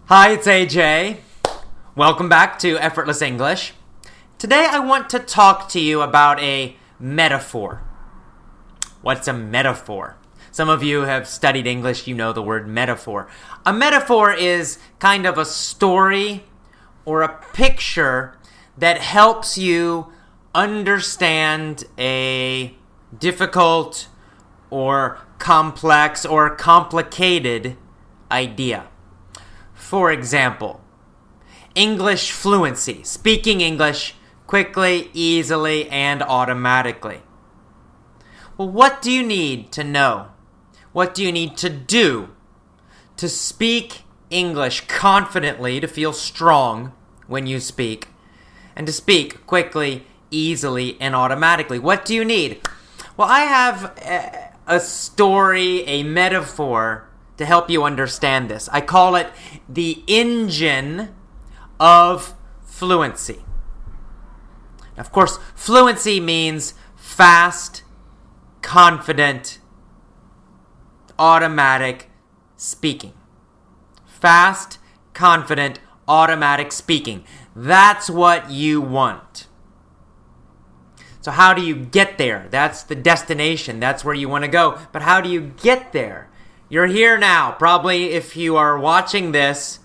Hi, it's AJ. Welcome back to Effortless English. Today I want to talk to you about a metaphor. What's a metaphor? Some of you have studied English, you know the word metaphor. A metaphor is kind of a story or a picture that helps you understand a difficult or complex or complicated idea. For example, English fluency, speaking English quickly, easily, and automatically. Well, what do you need to know? What do you need to do to speak English confidently, to feel strong when you speak, and to speak quickly, easily, and automatically? What do you need? Well, I have a story, a metaphor to help you understand this. I call it the engine of fluency. Of course, fluency means fast, confident, automatic speaking. Fast, confident, automatic speaking. That's what you want. So how do you get there? That's the destination. That's where you want to go. But how do you get there? You're here now. Probably if you are watching this,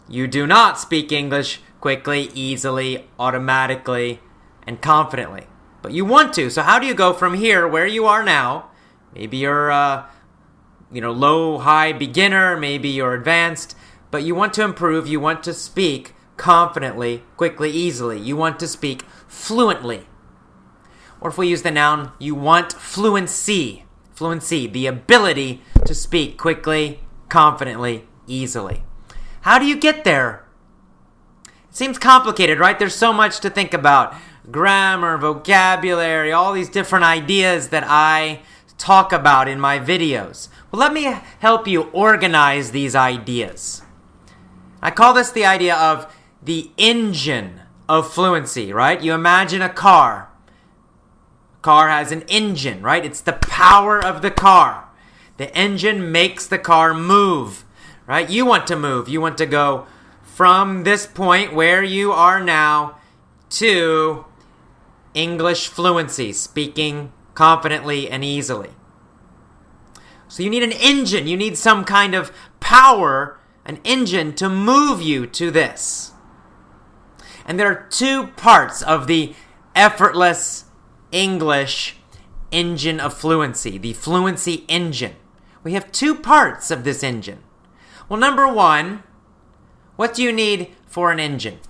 you do not speak English quickly, easily, automatically, and confidently. But you want to. So how do you go from here, where you are now? Maybe you're low, high, beginner. Maybe you're advanced. But you want to improve. You want to speak confidently, quickly, easily. You want to speak fluently. Or if we use the noun, you want fluency. Fluency, the ability to speak quickly, confidently, easily. How do you get there? It seems complicated, right? There's so much to think about. Grammar, vocabulary, all these different ideas that I talk about in my videos. Well, let me help you organize these ideas. I call this the idea of the engine of fluency, right? You imagine a car. Car has an engine, right? It's the power of the car. The engine makes the car move, right? You want to move. You want to go from this point where you are now to English fluency, speaking confidently and easily. So you need an engine. You need some kind of power, an engine to move you to this. And there are two parts of the effortless English engine of fluency, the fluency engine. We have two parts of this engine. Well, number one, what do you need for an engine?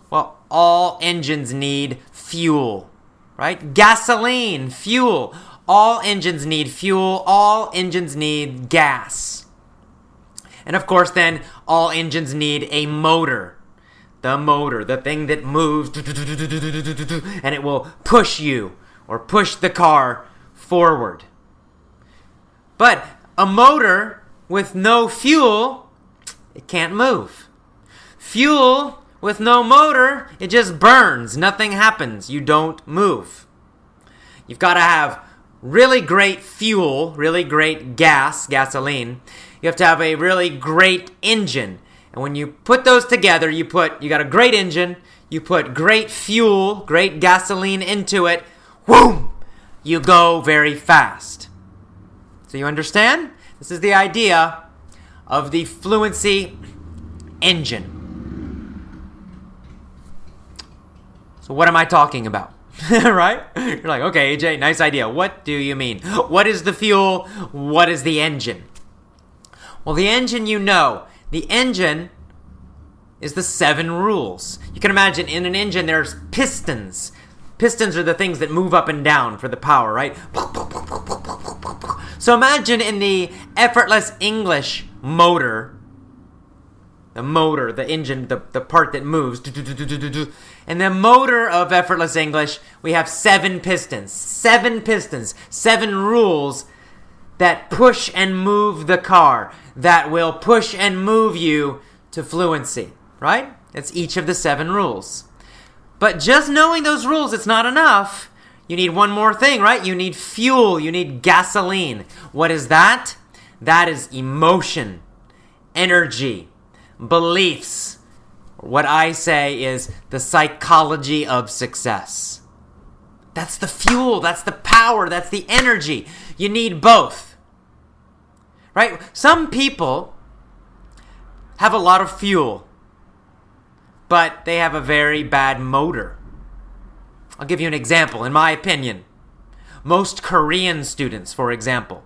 Well, all engines need fuel, right? Gasoline, fuel. All engines need fuel. All engines need gas. And of course, then, all engines need a motor. The motor, the thing that moves, and it will push you or push the car forward. But a motor with no fuel, it can't move. Fuel with no motor, it just burns. Nothing happens. You don't move. You've got to have really great fuel, really great gasoline. You have to have a really great engine. And when you put those together, you got a great engine, you put great fuel, great gasoline into it, whoom, you go very fast. So you understand? This is the idea of the fluency engine. So what am I talking about? Right? You're like, okay, AJ, nice idea. What do you mean? What is the fuel? What is the engine? Well, the engine you know. The engine is the 7 rules. You can imagine in an engine there's pistons. Pistons are the things that move up and down for the power, right? So imagine in the effortless English motor, the engine, the part that moves. In the motor of effortless English, we have 7 pistons. 7 pistons, 7 rules that push and move the car, that will push and move you to fluency, right? It's each of the 7 rules. But just knowing those rules, it's not enough. You need one more thing, right? You need fuel. You need gasoline. What is that? That is emotion, energy, beliefs. What I say is the psychology of success. That's the fuel, that's the power, that's the energy. You need both. Right? Some people have a lot of fuel, but they have a very bad motor. I'll give you an example. In my opinion, most Korean students, for example,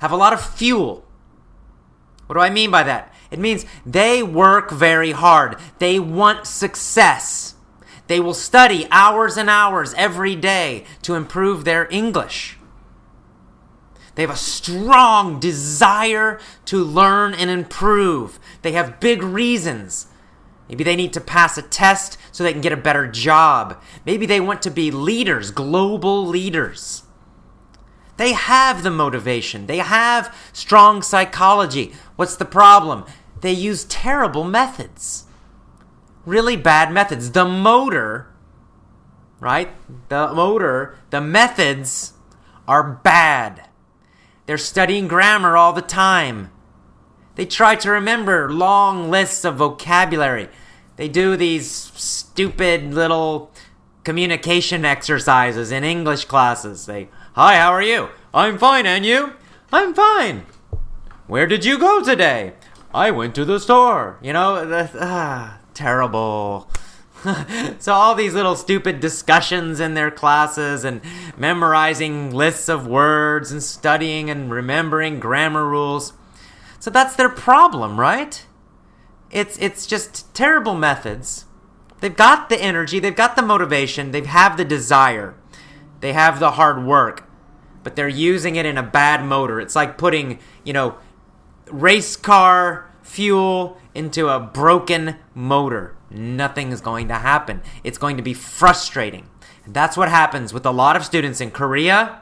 have a lot of fuel. What do I mean by that? It means they work very hard. They want success. They will study hours and hours every day to improve their English. They have a strong desire to learn and improve. They have big reasons. Maybe they need to pass a test so they can get a better job. Maybe they want to be leaders, global leaders. They have the motivation. They have strong psychology. What's the problem? They use terrible methods. Really bad methods. The motor, right? The methods are bad. They're studying grammar all the time. They try to remember long lists of vocabulary. They do these stupid little communication exercises in English classes. Hi, how are you? I'm fine, and you? I'm fine. Where did you go today? I went to the store. Terrible. So all these little stupid discussions in their classes and memorizing lists of words and studying and remembering grammar rules. So that's their problem, right? It's just terrible methods. They've got the energy, they've got the motivation, they have the desire, they have the hard work, but they're using it in a bad motor. It's like putting, race car fuel into a broken motor. Nothing is going to happen. It's going to be frustrating. And that's what happens with a lot of students in Korea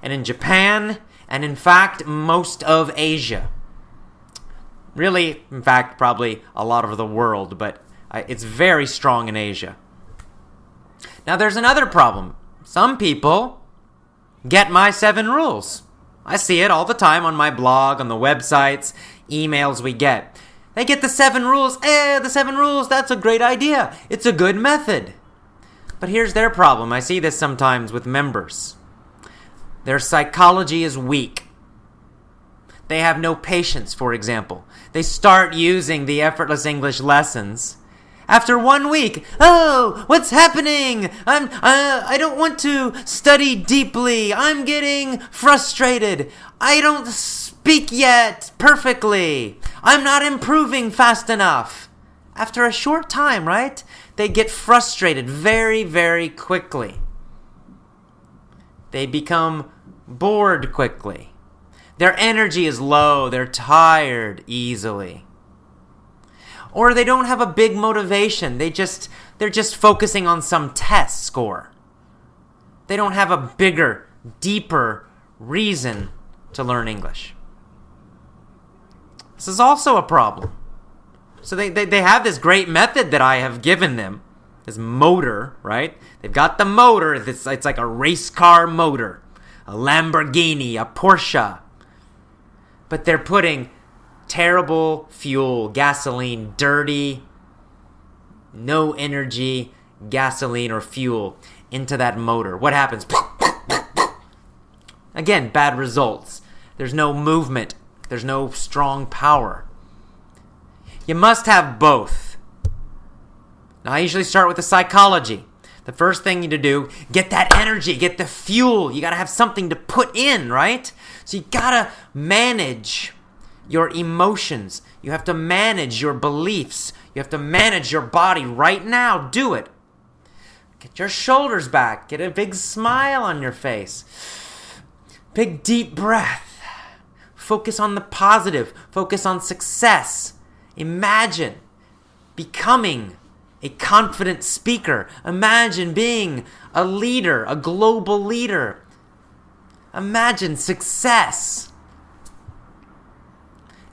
and in Japan and, in fact, most of Asia. Really, in fact, probably a lot of the world, but it's very strong in Asia. Now, there's another problem. Some people get my 7 rules. I see it all the time on my blog, on the websites, emails we get. They get the 7 rules. The 7 rules, that's a great idea. It's a good method. But here's their problem. I see this sometimes with members. Their psychology is weak. They have no patience, for example. They start using the effortless English lessons. After 1 week, what's happening? I don't want to study deeply. I'm getting frustrated. I don't speak yet perfectly. I'm not improving fast enough. After a short time, right? They get frustrated very, very quickly. They become bored quickly. Their energy is low. They're tired easily. Or they don't have a big motivation. They're just focusing on some test score. They don't have a bigger, deeper reason to learn English. This is also a problem. So they have this great method that I have given them. This motor, right? They've got the motor. It's like a race car motor. A Lamborghini, a Porsche. But they're putting terrible fuel, gasoline, dirty, no energy, gasoline or fuel into that motor. What happens? Again, bad results. There's no movement. There's no strong power. You must have both. Now, I usually start with the psychology. The first thing you need to do, get that energy, get the fuel. You got to have something to put in, right? So you got to manage your emotions. You have to manage your beliefs. You have to manage your body right now. Do it. Get your shoulders back. Get a big smile on your face. Big deep breath. Focus on the positive. Focus on success. Imagine becoming a confident speaker. Imagine being a leader, a global leader. Imagine success.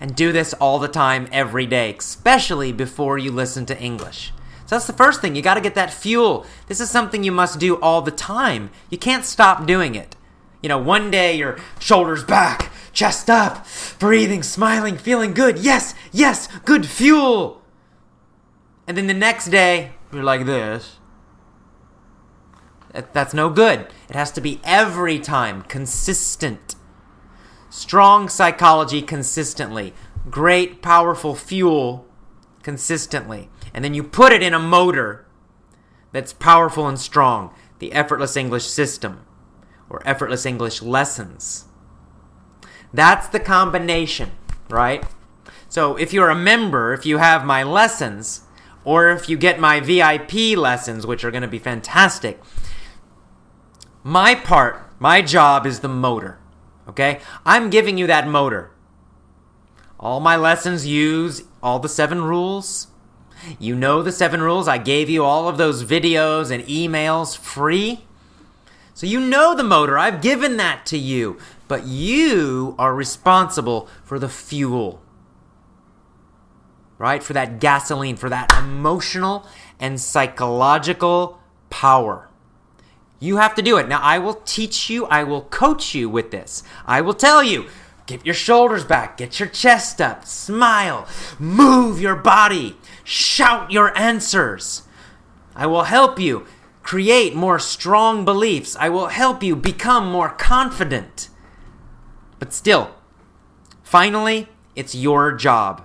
And do this all the time, every day, especially before you listen to English. So that's the first thing. You got to get that fuel. This is something you must do all the time. You can't stop doing it. One day your shoulders back, chest up, breathing, smiling, feeling good. Yes, yes, good fuel. And then the next day, you're like this. That's no good. It has to be every time, consistent. Strong psychology consistently. Great, powerful fuel consistently. And then you put it in a motor that's powerful and strong. The effortless English system or effortless English lessons. That's the combination, right? So if you're a member, if you have my lessons, or if you get my VIP lessons, which are going to be fantastic, my job is the motor, okay? I'm giving you that motor. All my lessons use all the 7 rules. You know the 7 rules. I gave you all of those videos and emails free. So you know the motor. I've given that to you. But you are responsible for the fuel. Right? For that gasoline, for that emotional and psychological power. You have to do it. Now, I will teach you, I will coach you with this. I will tell you, get your shoulders back, get your chest up, smile, move your body, shout your answers. I will help you create more strong beliefs. I will help you become more confident. But still, finally, it's your job.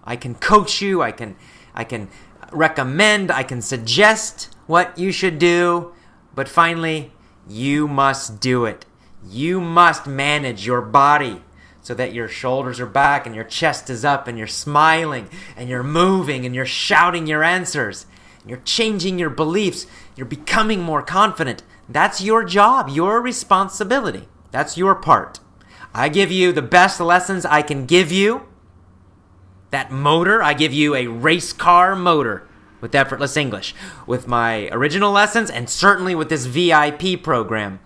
I can coach you, I can recommend, I can suggest what you should do, but finally, you must do it. You must manage your body so that your shoulders are back and your chest is up and you're smiling and you're moving and you're shouting your answers and you're changing your beliefs. You're becoming more confident. That's your job, your responsibility. That's your part. I give you the best lessons I can give you. That motor, I give you a race car motor with Effortless English, with my original lessons and certainly with this VIP program.